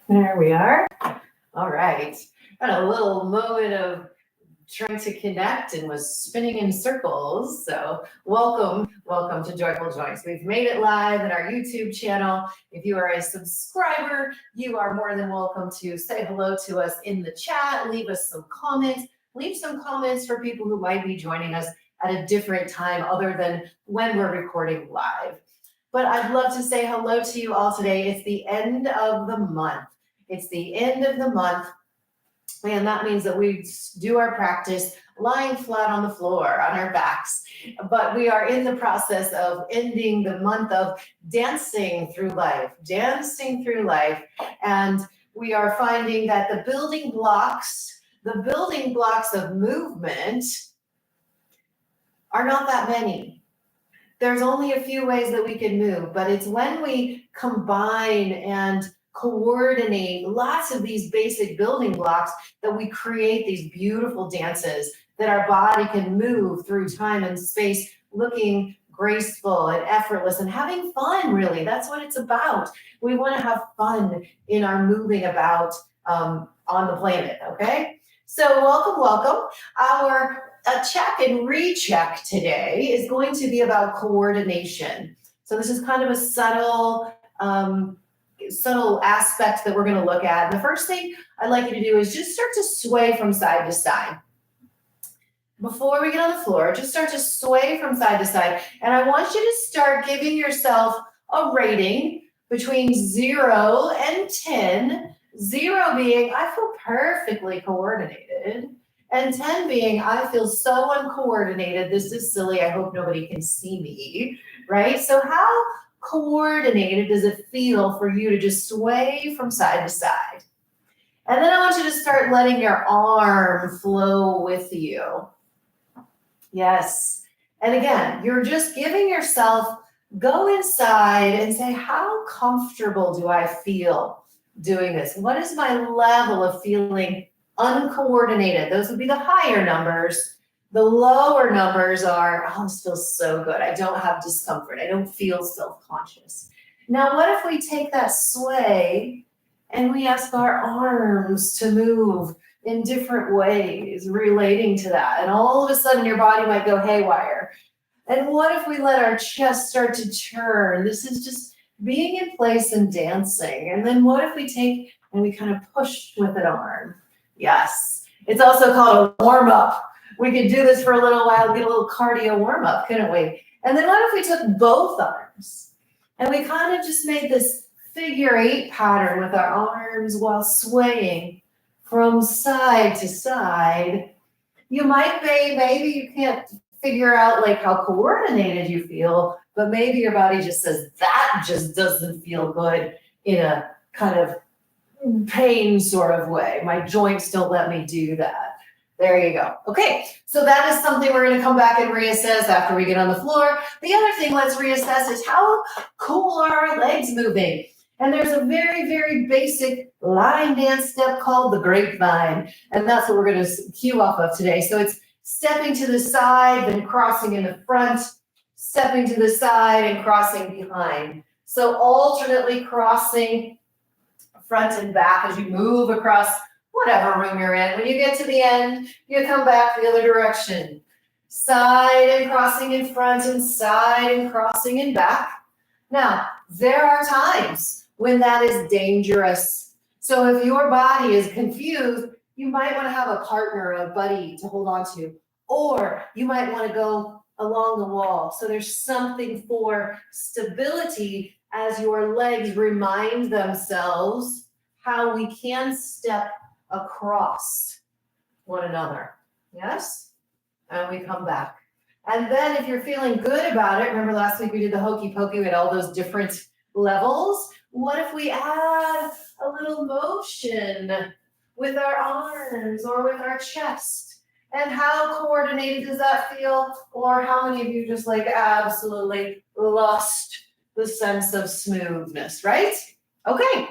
There we are. All right. Had a little moment of trying to connect and was spinning in circles. So welcome to Joyful Joints. We've made it live in our YouTube channel. If you are a subscriber, you are more than welcome to say hello to us in the chat, leave us some comments, leave some comments for people who might be joining us at a different time other than when we're recording live. But I'd love to say hello to you all today. It's the end of the month. It's the end of the month. And that means that we do our practice lying flat on the floor on our backs. But we are in the process of ending the month of dancing through life. And we are finding that the building blocks of movement are not that many. There's only a few ways that we can move, but it's when we combine and coordinate lots of these basic building blocks that we create these beautiful dances that our body can move through time and space, looking graceful and effortless and having fun, really. That's what it's about. We want to have fun in our moving about on the planet, okay? So welcome. Our check and recheck today is going to be about coordination. So this is kind of a subtle aspect that we're going to look at. And the first thing I'd like you to do is just start to sway from side to side. Before we get on the floor, just start to sway from side to side. And I want you to start giving yourself a rating between 0 and 10. 0 being, I feel perfectly coordinated. And 10 being, I feel so uncoordinated. This is silly. I hope nobody can see me, right? So how coordinated does it feel for you to just sway from side to side? And then I want you to start letting your arm flow with you. Yes. And again, you're just giving yourself, go inside and say, how comfortable do I feel doing this? What is my level of feeling uncoordinated? Those would be the higher numbers. The lower numbers are, oh, this feels so good. I don't have discomfort. I don't feel self-conscious. Now, what if we take that sway and we ask our arms to move in different ways relating to that? And all of a sudden, your body might go haywire. And what if we let our chest start to turn? This is just being in place and dancing. And then what if we take and we kind of push with an arm? Yes. It's also called a warm-up. We could do this for a little while, get a little cardio warm-up, couldn't we? And then what if we took both arms and we kind of just made this figure 8 pattern with our arms while swaying from side to side? You might be, maybe you can't figure out like how coordinated you feel, but maybe your body just says, that just doesn't feel good in a kind of pain sort of way. My joints don't let me do that. There you go. Okay, so that is something we're going to come back and reassess after we get on the floor. The other thing let's reassess is how cool are our legs moving? And there's a very, very basic line dance step called the grapevine. And that's what we're going to cue off of today. So it's stepping to the side, then crossing in the front, stepping to the side and crossing behind. So alternately crossing front and back as you move across whatever room you're in. When you get to the end, you come back the other direction. Side and crossing in front and side and crossing in back. Now, there are times when that is dangerous. So if your body is confused, you might want to have a partner, a buddy to hold on to, or you might want to go along the wall. So there's something for stability as your legs remind themselves how we can step across one another. Yes? And we come back. And then if you're feeling good about it, remember last week we did the hokey pokey, we had all those different levels. What if we add a little motion with our arms or with our chest? And how coordinated does that feel? Or how many of you just like absolutely lost the sense of smoothness, right? Okay.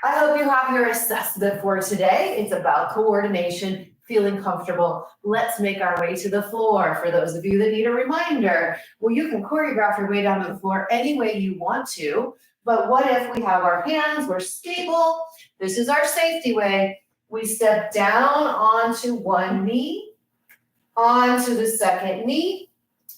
I hope you have your assessment for today. It's about coordination, feeling comfortable. Let's make our way to the floor. For those of you that need a reminder, well, you can choreograph your way down to the floor any way you want to. But what if we have our hands, we're stable, this is our safety way. We step down onto one knee, onto the second knee.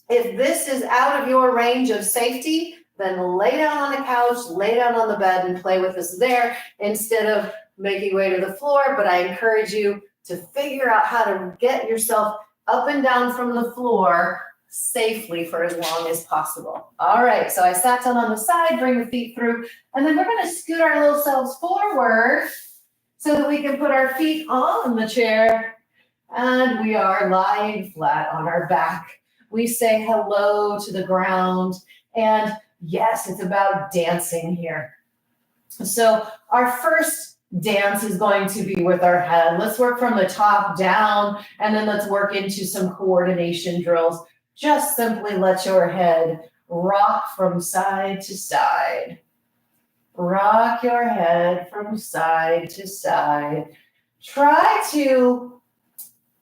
If this is out of your range of safety, then lay down on the couch, lay down on the bed and play with us there instead of making way to the floor. But I encourage you to figure out how to get yourself up and down from the floor safely for as long as possible. All right, so I sat down on the side, bring the feet through, and then we're gonna scoot our little selves forward so that we can put our feet on the chair, and we are lying flat on our back. We say hello to the ground, and yes, it's about dancing here. So our first dance is going to be with our head. Let's work from the top down, and then let's work into some coordination drills. Just simply let your head rock from side to side. Rock your head from side to side. Try to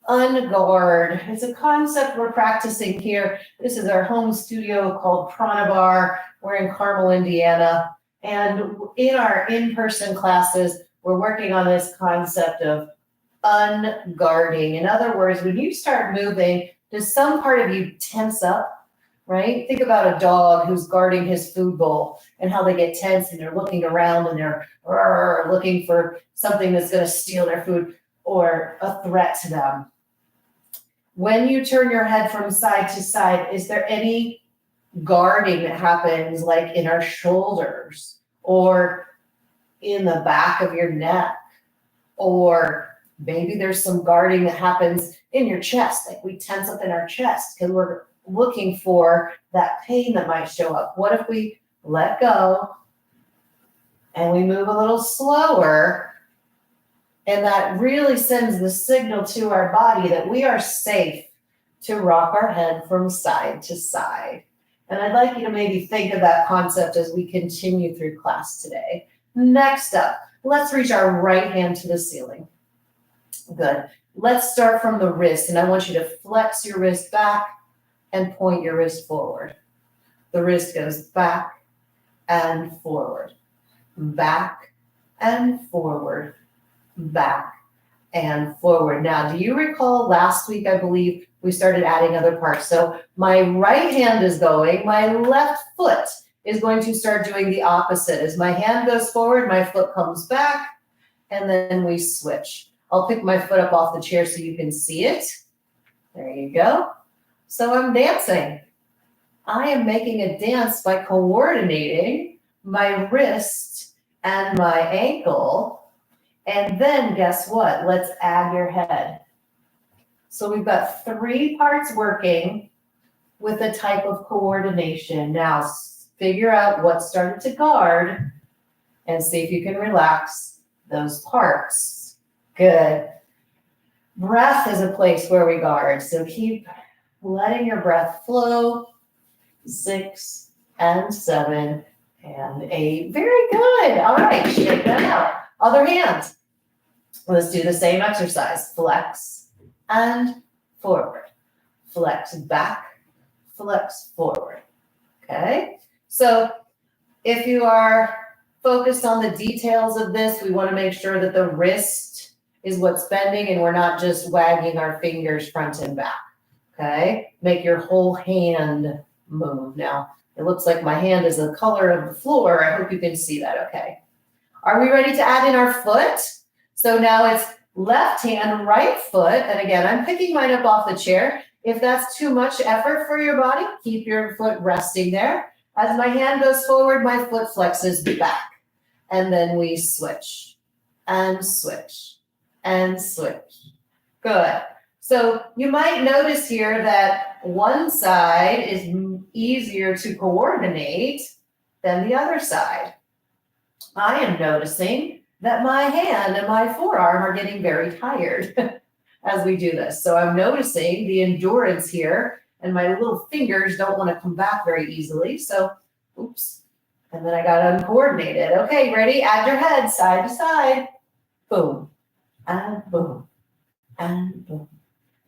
unguard. It's a concept we're practicing here. This is our home studio called Prana Bar. We're in Carmel, Indiana. And in our in-person classes, we're working on this concept of unguarding. In other words, when you start moving, does some part of you tense up, right? Think about a dog who's guarding his food bowl and how they get tense and they're looking around and they're looking for something that's going to steal their food or a threat to them. When you turn your head from side to side, is there any guarding that happens like in our shoulders or in the back of your neck? Or maybe there's some guarding that happens in your chest, like we tense up in our chest because we're looking for that pain that might show up. What if we let go and we move a little slower? And that really sends the signal to our body that we are safe to rock our head from side to side. And I'd like you to maybe think of that concept as we continue through class today. Next up, let's reach our right hand to the ceiling. Good. Let's start from the wrist, and I want you to flex your wrist back and point your wrist forward. The wrist goes back and forward, back and forward, back and forward. Now, do you recall last week, I believe, we started adding other parts. So my right hand is going, my left foot is going to start doing the opposite. As my hand goes forward, my foot comes back, and then we switch. I'll pick my foot up off the chair so you can see it. There you go. So I'm dancing. I am making a dance by coordinating my wrist and my ankle. And then guess what? Let's add your head. So we've got 3 parts working with a type of coordination. Now figure out what started to guard and see if you can relax those parts. Good. Breath is a place where we guard. So keep letting your breath flow. 6 and 7 and 8. Very good. All right, shake that out. Other hand. Let's do the same exercise. Flex and forward. Flex back, flex forward. Okay? So if you are focused on the details of this, we want to make sure that the wrist is what's bending and we're not just wagging our fingers front and back. Okay? Make your whole hand move. Now, it looks like my hand is the color of the floor. I hope you can see that okay. Are we ready to add in our foot? So now it's left hand, right foot. And again, I'm picking mine up off the chair. If that's too much effort for your body, keep your foot resting there. As my hand goes forward, my foot flexes back. And then we switch and switch and switch. Good. So you might notice here that one side is easier to coordinate than the other side. I am noticing that my hand and my forearm are getting very tired as we do this. So I'm noticing the endurance here, and my little fingers don't want to come back very easily. So, oops. And then I got uncoordinated. Okay, ready? Add your head side to side. Boom, and boom, and boom.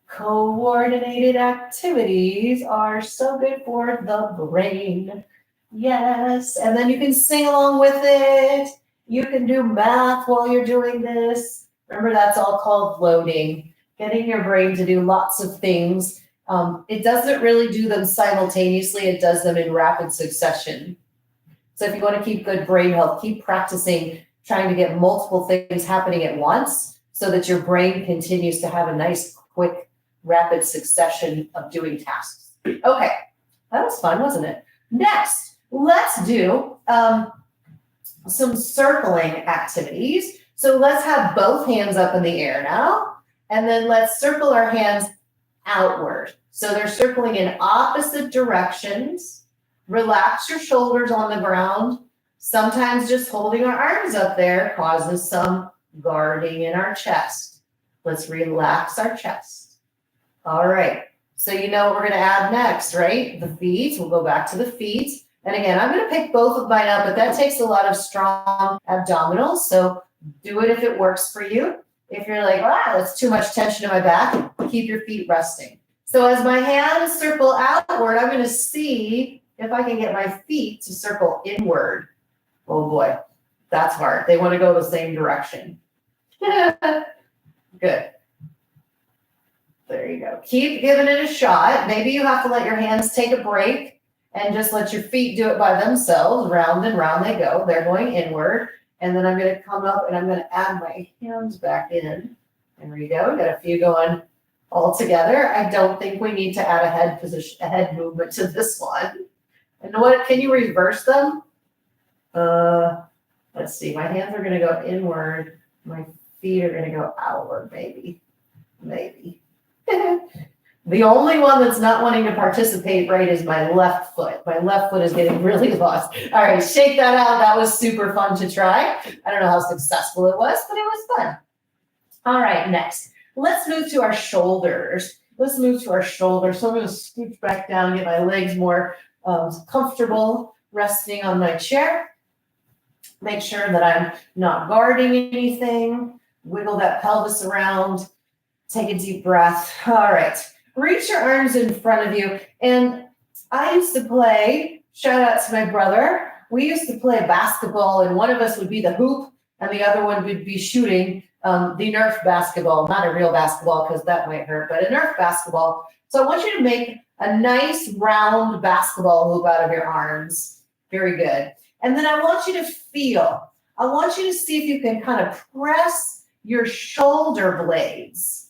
Coordinated activities are so good for the brain. Yes. And then you can sing along with it. You can do math while you're doing this. Remember, that's all called loading, getting your brain to do lots of things. It doesn't really do them simultaneously. It does them in rapid succession. So if you want to keep good brain health, keep practicing trying to get multiple things happening at once so that your brain continues to have a nice, quick, rapid succession of doing tasks. Okay, that was fun, wasn't it? Next, let's do some circling activities. So let's have both hands up in the air now, and then let's circle our hands outward. So they're circling in opposite directions. Relax your shoulders on the ground. Sometimes just holding our arms up there causes some guarding in our chest. Let's relax our chest. All right. So you know what we're going to add next, right? The feet. We'll go back to the feet. And again, I'm going to pick both of mine up, but that takes a lot of strong abdominals. So do it if it works for you. If you're like, wow, that's too much tension in my back, keep your feet resting. So as my hands circle outward, I'm going to see if I can get my feet to circle inward. Oh boy, that's hard. They want to go the same direction. Good. There you go. Keep giving it a shot. Maybe you have to let your hands take a break and just let your feet do it by themselves. Round and round they go. They're going inward. And then I'm going to come up and I'm going to add my hands back in. There we go. We got a few going all together. I don't think we need to add a head position, a head movement to this one. And what, can you reverse them? Let's see. My hands are going to go inward. My feet are going to go outward, maybe. Maybe. The only one that's not wanting to participate right is my left foot. My left foot is getting really lost. All right, shake that out. That was super fun to try. I don't know how successful it was, but it was fun. All right, next. Let's move to our shoulders. Let's move to our shoulders. So I'm going to scooch back down, get my legs more comfortable, resting on my chair. Make sure that I'm not guarding anything. Wiggle that pelvis around. Take a deep breath. All right. Reach your arms in front of you. And I used to play, shout out to my brother, we used to play basketball, and one of us would be the hoop, and the other one would be shooting the Nerf basketball, not a real basketball because that might hurt, but a Nerf basketball. So I want you to make a nice round basketball hoop out of your arms. Very good. And then I want you to feel, I want you to see if you can kind of press your shoulder blades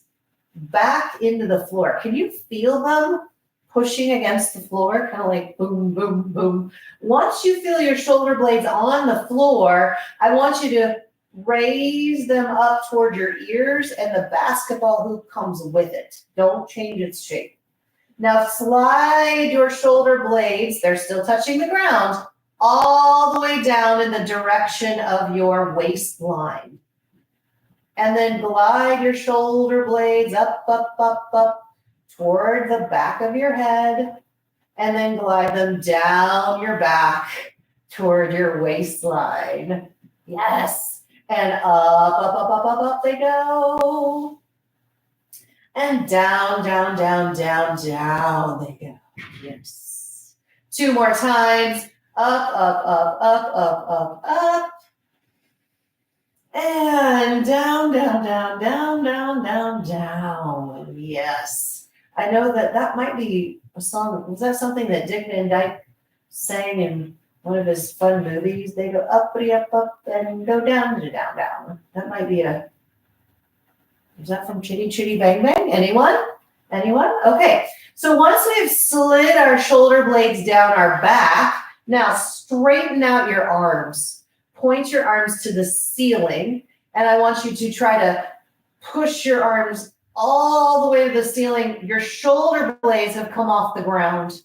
back into the floor. Can you feel them pushing against the floor? Kind of like boom, boom, boom. Once you feel your shoulder blades on the floor, I want you to raise them up toward your ears, and the basketball hoop comes with it. Don't change its shape. Now slide your shoulder blades, they're still touching the ground, all the way down in the direction of your waistline. And then glide your shoulder blades up, up, up, up toward the back of your head. And then glide them down your back toward your waistline. Yes. And up, up, up, up, up, up they go. And down, down, down, down, down they go. Yes. 2 more times. Up, up, up, up, up, up, up. And down, down, down, down, down, down, down. Yes. I know that might be a song. Was that something that Dick Van Dyke sang in one of his fun movies? They go uppity up, up, and go down, down, down. That might be is that from Chitty Chitty Bang Bang? Anyone? Anyone? Okay. So once we've slid our shoulder blades down our back, now straighten out your arms. Point your arms to the ceiling, and I want you to try to push your arms all the way to the ceiling. Your shoulder blades have come off the ground,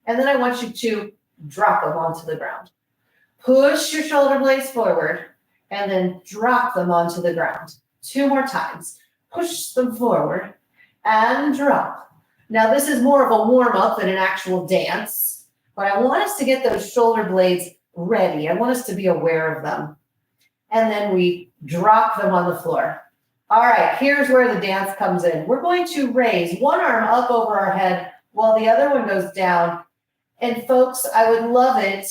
and then I want you to drop them onto the ground. Push your shoulder blades forward, and then drop them onto the ground. 2 more times. Push them forward and drop. Now, this is more of a warm-up than an actual dance, but I want us to get those shoulder blades ready. I want us to be aware of them. And then we drop them on the floor. All right, here's where the dance comes in. We're going to raise one arm up over our head while the other one goes down. And folks, I would love it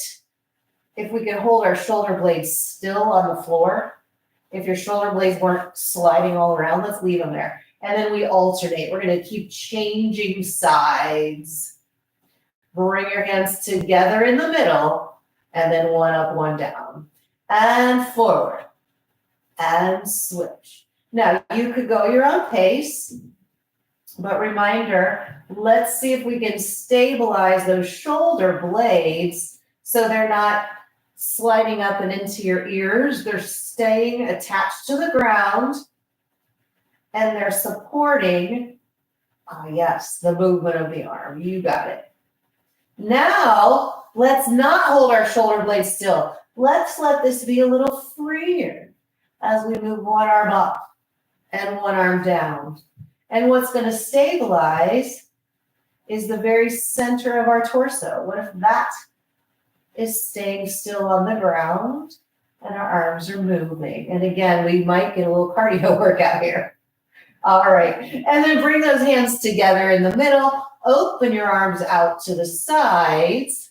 if we could hold our shoulder blades still on the floor. If your shoulder blades weren't sliding all around, let's leave them there. And then we alternate. We're going to keep changing sides. Bring your hands together in the middle, and then one up, one down. And forward. And switch. Now, you could go your own pace, but reminder, let's see if we can stabilize those shoulder blades so they're not sliding up and into your ears. They're staying attached to the ground, and they're supporting, yes, the movement of the arm. You got it. Now, let's not hold our shoulder blades still. Let's let this be a little freer as we move one arm up and one arm down. And what's going to stabilize is the very center of our torso. What if that is staying still on the ground and our arms are moving? And again, we might get a little cardio workout here. All right. And then bring those hands together in the middle. Open your arms out to the sides.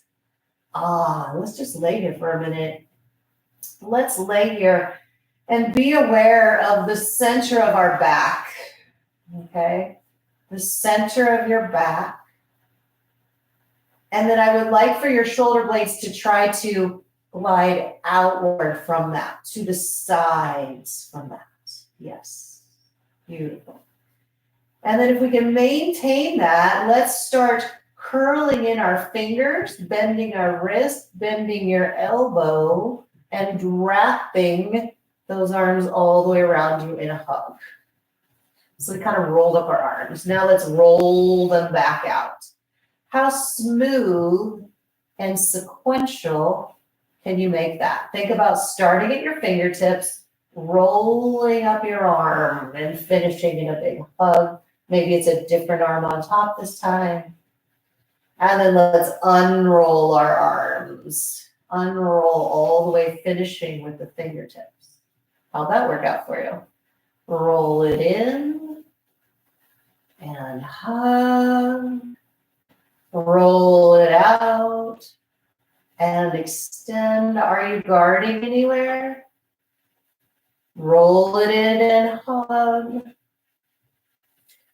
Let's just lay here for a minute. Let's lay here and be aware of the center of our back. Okay? The center of your back. And then I would like for your shoulder blades to try to glide outward from that, to the sides from that. Yes. Beautiful. And then if we can maintain that, let's start curling in our fingers, bending our wrist, bending your elbow, and wrapping those arms all the way around you in a hug. So we kind of rolled up our arms. Now let's roll them back out. How smooth and sequential can you make that? Think about starting at your fingertips, rolling up your arm, and finishing in a big hug. Maybe it's a different arm on top this time. And then let's unroll our arms. Unroll all the way, finishing with the fingertips. How'd that work out for you? Roll it in and hug. Roll it out and extend. Are you guarding anywhere? Roll it in and hug.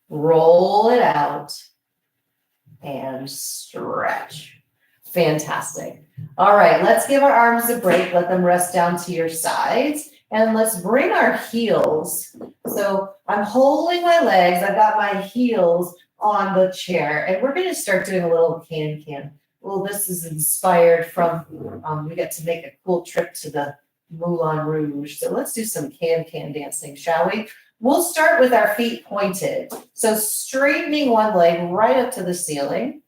Roll it out and stretch. Fantastic. All right, let's give our arms a break. Let them rest down to your sides. And let's bring our heels. So I'm holding my legs. I've got my heels on the chair. And we're going to start doing a little can-can. Well, this is inspired from, we get to make a cool trip to the Moulin Rouge. So let's do some can-can dancing, shall we? We'll start with our feet pointed. So straightening one leg right up to the ceiling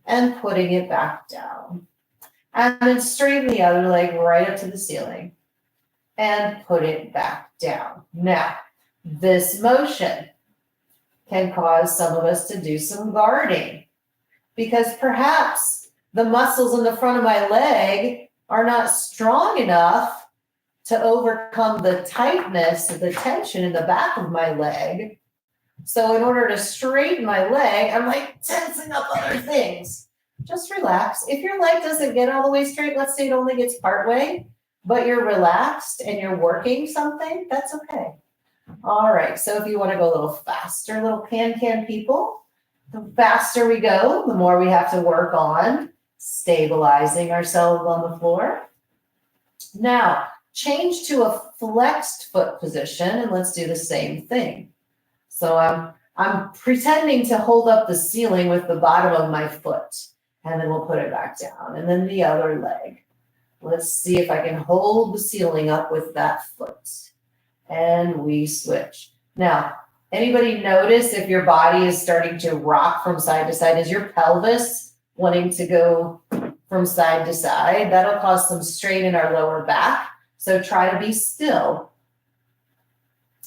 and putting it back down. And then straighten the other leg right up to the ceiling and put it back down. Now, this motion can cause some of us to do some guarding because perhaps the muscles in the front of my leg are not strong enough to overcome the tightness, the tension in the back of my leg. So in order to straighten my leg, I'm like tensing up other things. Just relax. If your leg doesn't get all the way straight, let's say it only gets part way, but you're relaxed and you're working something, that's okay. All right, so if you want to go a little faster, little can-can people, the faster we go, the more we have to work on stabilizing ourselves on the floor. Now, change to a flexed foot position, and let's do the same thing. So I'm pretending to hold up the ceiling with the bottom of my foot, and then we'll put it back down. And then the other leg. Let's see if I can hold the ceiling up with that foot. And we switch. Now, anybody notice if your body is starting to rock from side to side? Is your pelvis wanting to go from side to side? That'll cause some strain in our lower back. So try to be still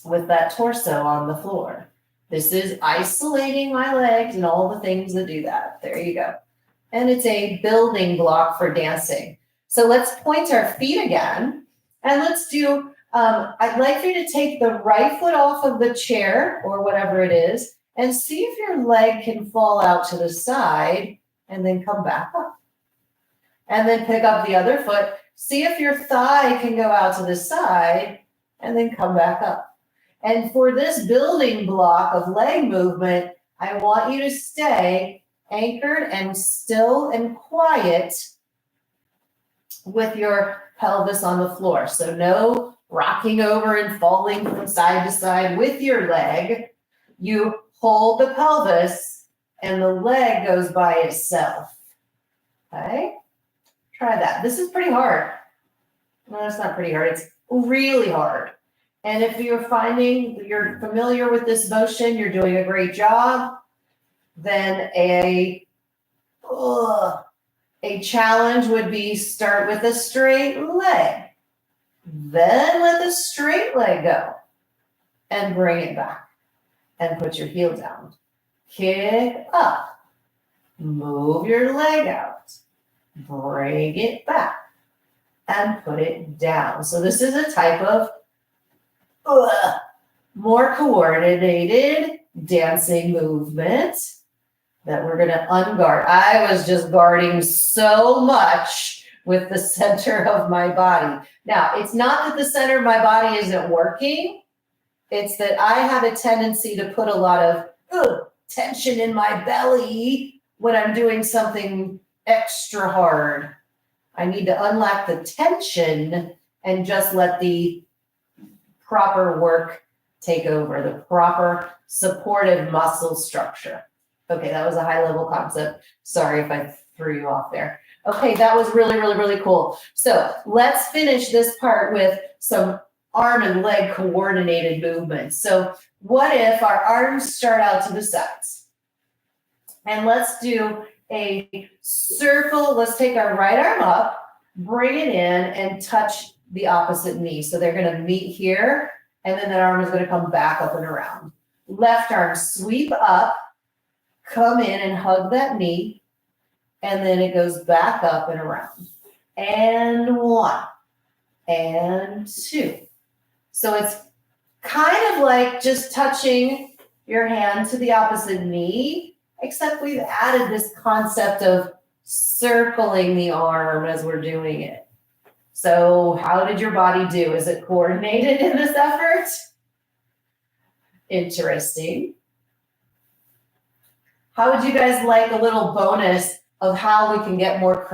with that torso on the floor. This is isolating my legs and all the things that do that. There you go. And it's a building block for dancing. So let's point our feet again. And let's do, I'd like for you to take the right foot off of the chair or whatever it is and see if your leg can fall out to the side and then come back up. And then pick up the other foot. See if your thigh can go out to the side and then come back up. And for this building block of leg movement, I want you to stay anchored and still and quiet with your pelvis on the floor. So no rocking over and falling from side to side with your leg. You hold the pelvis and the leg goes by itself. Okay? Try that. This is pretty hard. No, it's not pretty hard. It's really hard. And if you're finding you're familiar with this motion, you're doing a great job, then a challenge would be start with a straight leg. Then let the straight leg go and bring it back and put your heel down. Kick up. Move your leg out. Bring it back and put it down. So this is a type of more coordinated dancing movement that we're going to unguard. I was just guarding so much with the center of my body. Now, it's not that the center of my body isn't working. It's that I have a tendency to put a lot of tension in my belly when I'm doing something extra hard. I need to unlock the tension and just let the proper work take over, the proper supportive muscle structure. Okay, that was a high level concept. Sorry if I threw you off there. Okay, that was really, really, really cool. So let's finish this part with some arm and leg coordinated movements. So what if our arms start out to the sides? And let's do a circle. Let's take our right arm up, bring it in, and touch the opposite knee. So they're going to meet here, and then that arm is going to come back up and around. Left arm sweep up, come in and hug that knee, and then it goes back up and around. And 1, and 2. So it's kind of like just touching your hand to the opposite knee, except we've added this concept of circling the arm as we're doing it. So how did your body do? Is it coordinated in this effort? Interesting. How would you guys like a little bonus of how we can get more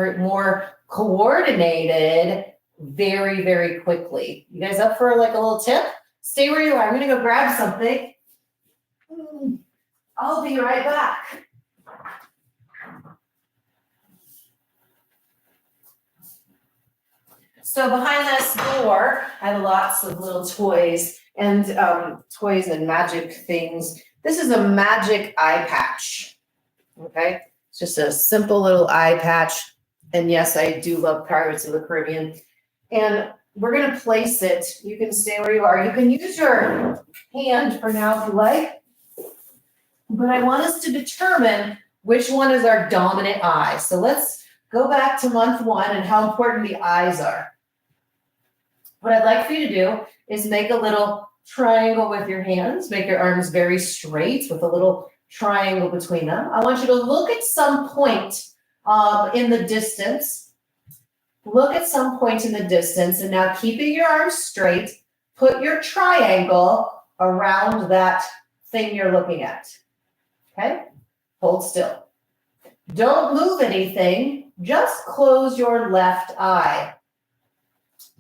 coordinated very, very quickly? You guys up for like a little tip? Stay where you are. I'm going to go grab something. I'll be right back. So behind this door, I have lots of little toys and magic things. This is a magic eye patch. Okay, it's just a simple little eye patch. And yes, I do love Pirates of the Caribbean. And we're going to place it. You can stay where you are. You can use your hand for now if you like. But I want us to determine which one is our dominant eye. So let's go back to month 1 and how important the eyes are. What I'd like for you to do is make a little triangle with your hands. Make your arms very straight with a little triangle between them. I want you to look at some point in the distance. Look at some point in the distance, and now keeping your arms straight, put your triangle around that thing you're looking at. Okay? Hold still. Don't move anything. Just close your left eye.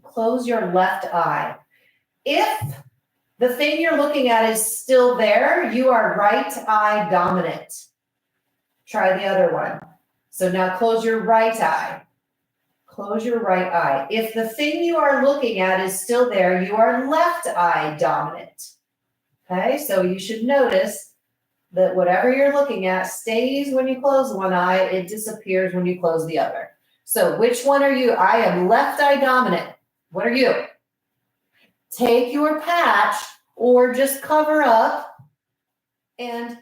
Close your left eye. If the thing you're looking at is still there, you are right eye dominant. Try the other one. So now close your right eye. Close your right eye. If the thing you are looking at is still there, you are left eye dominant. Okay, so you should notice that whatever you're looking at stays when you close one eye, it disappears when you close the other. So which one are you? I am left eye dominant. What are you? Take your patch or just cover up and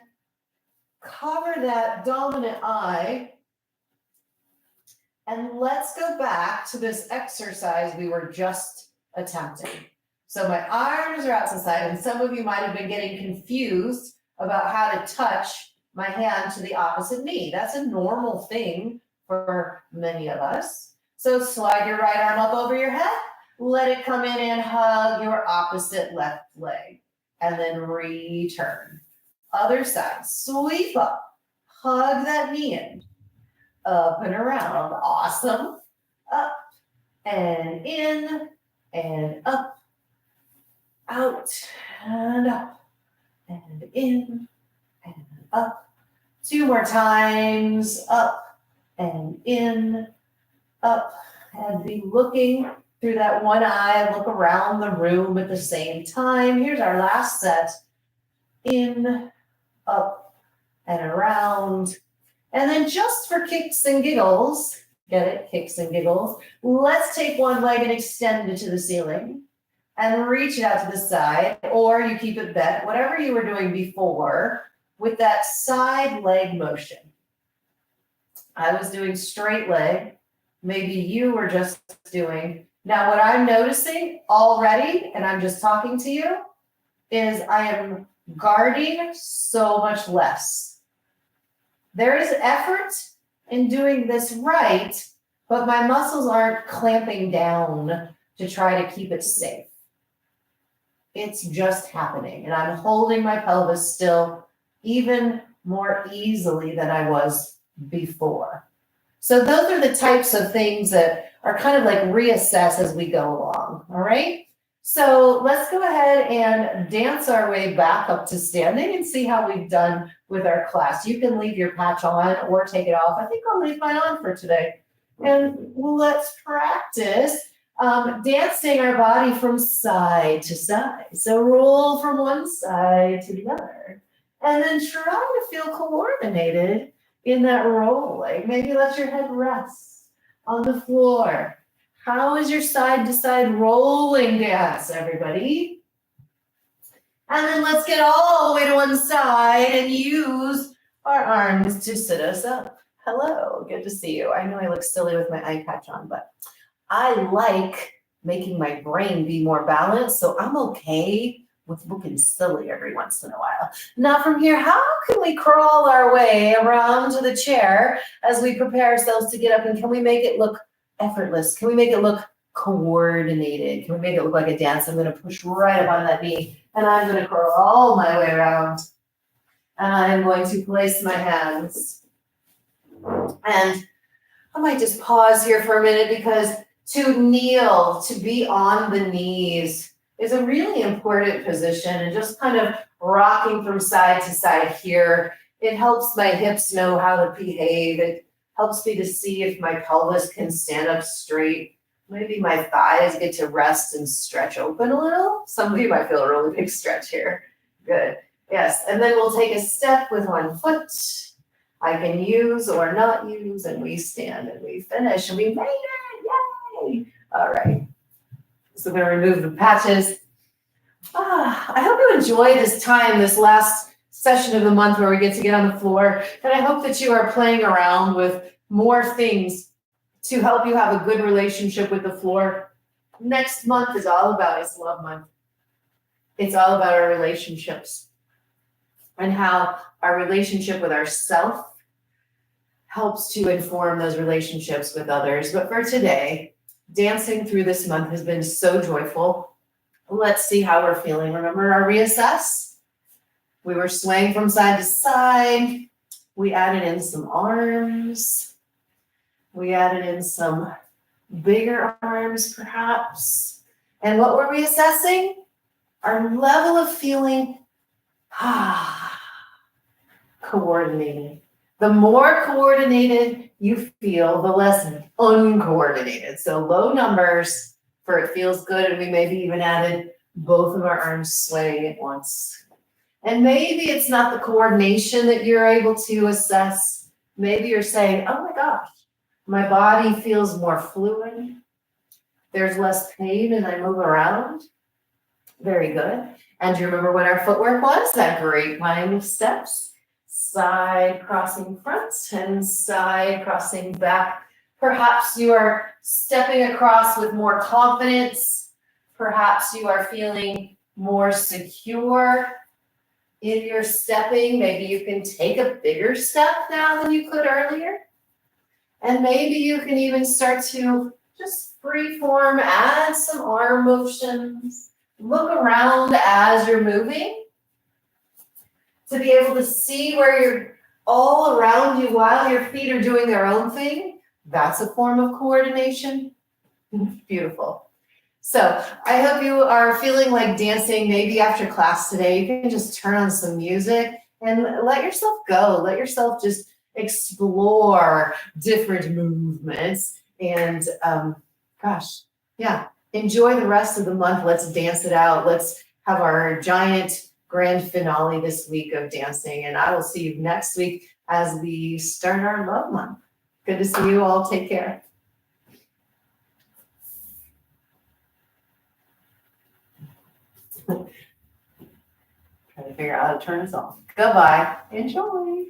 cover that dominant eye. And let's go back to this exercise we were just attempting. So my arms are out to the side, and some of you might have been getting confused about how to touch my hand to the opposite knee. That's a normal thing for many of us. So slide your right arm up over your head. Let it come in and hug your opposite left leg. And then return. Other side. Sweep up. Hug that knee in. Up and around. Awesome. Up and in and up. Out and up and in and up. 2 more times. Up and in. Up. And be looking through that one eye. Look around the room at the same time. Here's our last set. In, up, and around. And then just for kicks and giggles, get it, kicks and giggles, let's take one leg and extend it to the ceiling and reach it out to the side, or you keep it bent, whatever you were doing before with that side leg motion. I was doing straight leg. Maybe you were just doing. Now what I'm noticing already, and I'm just talking to you, is I am guarding so much less. There is effort in doing this right, but my muscles aren't clamping down to try to keep it safe. It's just happening, and I'm holding my pelvis still even more easily than I was before. So those are the types of things that are kind of like reassess as we go along, all right? So let's go ahead and dance our way back up to standing and see how we've done with our class. You can leave your patch on or take it off. I think I'll leave mine on for today. And let's practice dancing our body from side to side. So roll from one side to the other. And then try to feel coordinated in that rolling. Maybe let your head rest on the floor. How is your side to side rolling dance, everybody? And then let's get all the way to one side and use our arms to sit us up. Hello, good to see you. I know I look silly with my eye patch on, but I like making my brain be more balanced, so I'm okay with looking silly every once in a while. Now from here, how can we crawl our way around to the chair as we prepare ourselves to get up, and can we make it look effortless? Can we make it look coordinated? Can we make it look like a dance? I'm going to push right up on that knee, and I'm going to curl all my way around, and I'm going to place my hands. And I might just pause here for a minute, because to kneel, to be on the knees, is a really important position, and just kind of rocking from side to side here. It helps my hips know how to behave. It helps me to see if my pelvis can stand up straight. Maybe my thighs get to rest and stretch open a little. Some of you might feel a really big stretch here. Good. Yes. And then we'll take a step with one foot. I can use or not use, and we stand and we finish and we made it. Yay. All right. So we're going to remove the patches. I hope you enjoy this time, this last session of the month where we get to get on the floor. And I hope that you are playing around with more things to help you have a good relationship with the floor. Next month is all about, it's Love Month. It's all about our relationships and how our relationship with ourselves helps to inform those relationships with others. But for today, dancing through this month has been so joyful. Let's see how we're feeling. Remember our reassess? We were swaying from side to side. We added in some arms. We added in some bigger arms, perhaps. And what were we assessing? Our level of feeling coordinated. The more coordinated you feel, the less uncoordinated. So low numbers for it feels good, and we maybe even added both of our arms swaying at once. And maybe it's not the coordination that you're able to assess. Maybe you're saying, oh my gosh, my body feels more fluid. There's less pain as I move around. Very good. And do you remember what our footwork was? That great line of steps. Side crossing front and side crossing back. Perhaps you are stepping across with more confidence. Perhaps you are feeling more secure in your stepping. Maybe you can take a bigger step now than you could earlier. And maybe you can even start to just free form, add some arm motions. Look around as you're moving to be able to see where you're all around you while your feet are doing their own thing. That's a form of coordination. Beautiful. So I hope you are feeling like dancing. Maybe after class today, you can just turn on some music and let yourself go. Let yourself just explore different movements. And gosh, yeah, enjoy the rest of the month. Let's dance it out. Let's have our giant grand finale this week of dancing. And I will see you next week as we start our love month. Good to see you all. Take care. Trying to figure out how to turn this off. Goodbye. Enjoy.